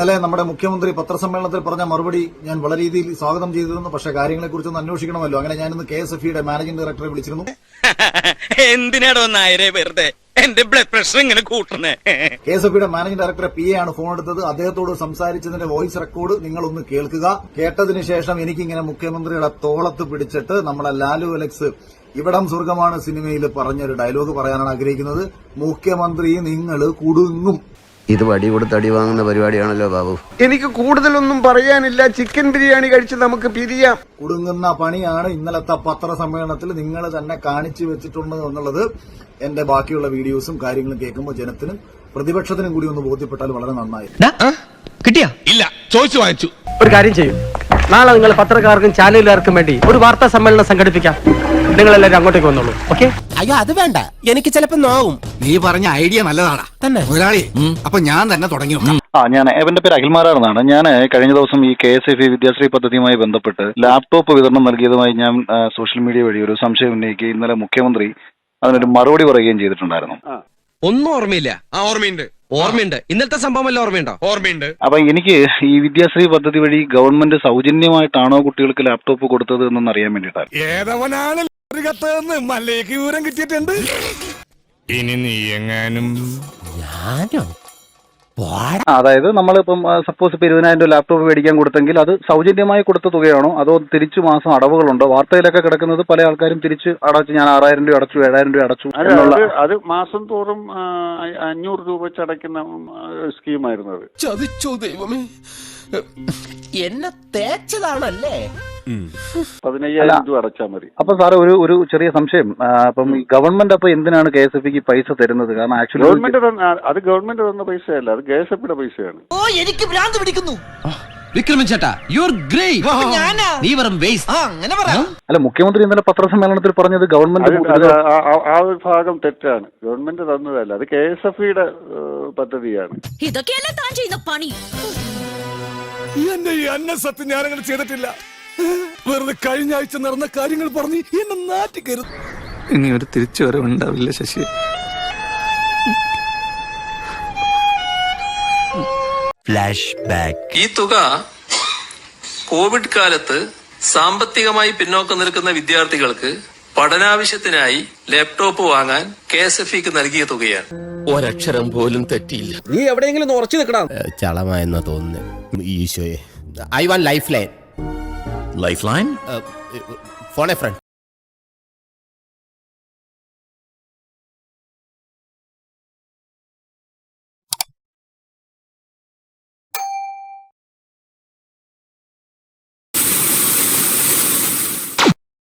ഇന്നലെ നമ്മുടെ മുഖ്യമന്ത്രി പത്രസമ്മേളനത്തിൽ പറഞ്ഞ മറുപടി ഞാൻ വളരെ രീതിയിൽ സ്വാഗതം ചെയ്തിരുന്നു. പക്ഷേ കാര്യങ്ങളെക്കുറിച്ചൊന്ന് അന്വേഷിക്കണമല്ലോ. അങ്ങനെ ഞാനിന്ന് KSFE മാനേജിംഗ് ഡയറക്ടറെ വിളിച്ചിരുന്നു. എന്തിനാടോ നായരെ വെറുതെ എന്റെ ബ്ലഡ് പ്രഷർ ഇങ്ങനെ കൂട്ടണേ? KSFE മാനേജിംഗ് ഡയറക്ടറെ PA ആണ് ഫോൺ എടുത്തത്. അദ്ദേഹത്തോട് സംസാരിച്ചതിന്റെ വോയിസ് റെക്കോർഡ് നിങ്ങളൊന്ന് കേൾക്കുക. കേട്ടതിന് ശേഷം എനിക്കിങ്ങനെ മുഖ്യമന്ത്രിയുടെ തോളത്ത് പിടിച്ചിട്ട് നമ്മളെ ലാലു അലക്സ് ഇവിടം സ്വർഗമാണ് സിനിമയിൽ പറഞ്ഞൊരു ഡയലോഗ് പറയാനാണ് ആഗ്രഹിക്കുന്നത്. മുഖ്യമന്ത്രി നിങ്ങൾ കുടുങ്ങും. ഇത് വടി കൊടുത്ത് അടി വാങ്ങുന്ന പരിപാടിയാണല്ലോ ബാബു. എനിക്ക് കൂടുതലൊന്നും പറയാനില്ല. ചിക്കൻ ബിരിയാണി കഴിച്ച് നമുക്ക് പിരിയാം. കുടുങ്ങുന്ന പണിയാണ് ഇന്നലത്തെ പത്രസമ്മേളനത്തിൽ നിങ്ങൾ തന്നെ കാണിച്ചു വെച്ചിട്ടുണ്ട് എന്നുള്ളത് എന്റെ ബാക്കിയുള്ള വീഡിയോസും കാര്യങ്ങളും കേൾക്കുമ്പോൾ ജനത്തിനും പ്രതിപക്ഷത്തിനും കൂടി ഒന്ന് ബോധ്യപ്പെട്ടാൽ വളരെ നന്നായിരുന്നു. കിട്ടിയാ? ഇല്ല, ചോദിച്ചു വാങ്ങിച്ചു. ഒരു കാര്യം ചെയ്യും, നാളെ നിങ്ങൾ പത്രക്കാർക്കും ചാനലുകാർക്കും വേണ്ടി ഒരു വാർത്താ സമ്മേളനം സംഘടിപ്പിക്കാം. നിങ്ങളെല്ലാവരും അങ്ങോട്ടേക്ക് വന്നോളൂ. ഓക്കെ? അയ്യോ അത് വേണ്ട, എനിക്ക് ചിലപ്പോ നോവും. നീ പറഞ്ഞ ഐഡിയ നല്ലതാടാ തന്നെ മുതലാളി. അപ്പൊ ഞാൻ തന്നെ തുടങ്ങി നോക്കാം. ഞാൻ എന്റെ പേര് അഖിൽമാരാണെന്നാണ്. ഞാൻ കഴിഞ്ഞ ദിവസം ഈ KSFE വിദ്യാശ്രീ പദ്ധതിയുമായി ബന്ധപ്പെട്ട് ലാപ്ടോപ്പ് വിതരണം നൽകിയതുമായി ഞാൻ സോഷ്യൽ മീഡിയ വഴി ഒരു സംശയം ഉന്നയിക്കുകയും ഇന്നലെ മുഖ്യമന്ത്രി അതിനൊരു മറുപടി പറയുകയും ചെയ്തിട്ടുണ്ടായിരുന്നു. ഒന്നും ഓർമ്മയില്ല? ഓർമ്മയുണ്ട്. ഇന്നലത്തെ സംഭവം വല്ല ഓർമ്മയുണ്ടോ? ഓർമ്മയുണ്ട്. അപ്പൊ എനിക്ക് ഈ വിദ്യാശ്രീ പദ്ധതി വഴി ഗവൺമെന്റ് സൗജന്യമായിട്ടാണോ കുട്ടികൾക്ക് ലാപ്ടോപ്പ് കൊടുത്തത് എന്നൊന്ന് അറിയാൻ വേണ്ടിയിട്ടാണ്. ഏതവനാണ് മല്ലേക്ക് വിവരം കിട്ടിയിട്ടുണ്ട്. ഇനി നീ എങ്ങാനും ഞാനോ? അതായത് നമ്മളിപ്പം സപ്പോസ് ഇപ്പൊ 20,000 ലാപ്ടോപ്പ് മേടിക്കാൻ കൊടുത്തെങ്കിൽ അത് സൗജന്യമായി കൊടുത്ത തുകയാണോ അതോ തിരിച്ചു മാസം അടവുകളുണ്ടോ? വാർത്തയിലൊക്കെ കിടക്കുന്നത് പല ആൾക്കാരും തിരിച്ച് അടച്ചു, ഞാൻ 6,000 രൂപ അടച്ചു, 7,000 രൂപ അടച്ചു എന്നുള്ള. അത് മാസം തോറും 500 രൂപ വെച്ച് അടയ്ക്കുന്ന സ്കീമായിരുന്നു അത്. ചതിച്ചോ ദൈവമേ, എന്നെ തേച്ചതാണല്ലേ. 15,000 രൂപ അടച്ചാൽ മതി. അപ്പൊ സാറ് ഒരു ചെറിയ സംശയം. അപ്പം ഈ ഗവൺമെന്റ് അപ്പൊ എന്തിനാണ് KSFEക്ക് പൈസ തരുന്നത്? കാരണം ആക്ച്വലി ഗവൺമെന്റ് തന്ന പൈസയല്ല, അത് KSFEയുടെ പൈസയാണ്. ഓ എനിക്ക് ഭ്രാന്ത് പിടിക്കുന്നു. വിക്രമൻ ചേട്ടാ, യു ആർ ഗ്രേറ്റ്. നീ വെറും വേസ്റ്റ്. അങ്ങനെ പറയാം. അല്ല, മുഖ്യമന്ത്രി ഇന്നലെ പത്രസമ്മേളനത്തിൽ പറഞ്ഞത് ഗവൺമെന്റ് ആ ഒരു ഭാഗം തെറ്റാണ്. ഗവൺമെന്റ് തന്നതല്ല, അത് KSFEയുടെ പദ്ധതിയാണ്. ഇതൊക്കെയല്ലേ താൻ ചെയ്യുന്ന പണി? എന്റെ ഈ അന്നസത്യം ഞാനങ്ങനെ ചെയ്തിട്ടില്ല. വെറുതെ കഴിഞ്ഞ ആഴ്ച നടന്ന കാര്യങ്ങൾ പറഞ്ഞ് എന്നെ നാട്ടിക്കരുത്. ഇനി ഒരു തിരിച്ചു വരവുണ്ടാവില്ല ശശി. Flash back. ഈ തുക കോവിഡ് കാലത്ത് സാമ്പത്തികമായി പിന്നോക്കം നിൽക്കുന്ന വിദ്യാർത്ഥികൾക്ക് പഠനാവശ്യത്തിനായി ലാപ്ടോപ്പ് വാങ്ങാൻ KSFEക്ക് നൽകിയ തുകയാണ്. ഒരക്ഷരം പോലും തെറ്റിയില്ല. നീ എവിടെയെങ്കിലും ഉറച്ചു നിൽക്കണം. ചളമായെന്നാ തോന്നുന്നു. ഈശോയെ, I want life line. Life line? Phone a friend.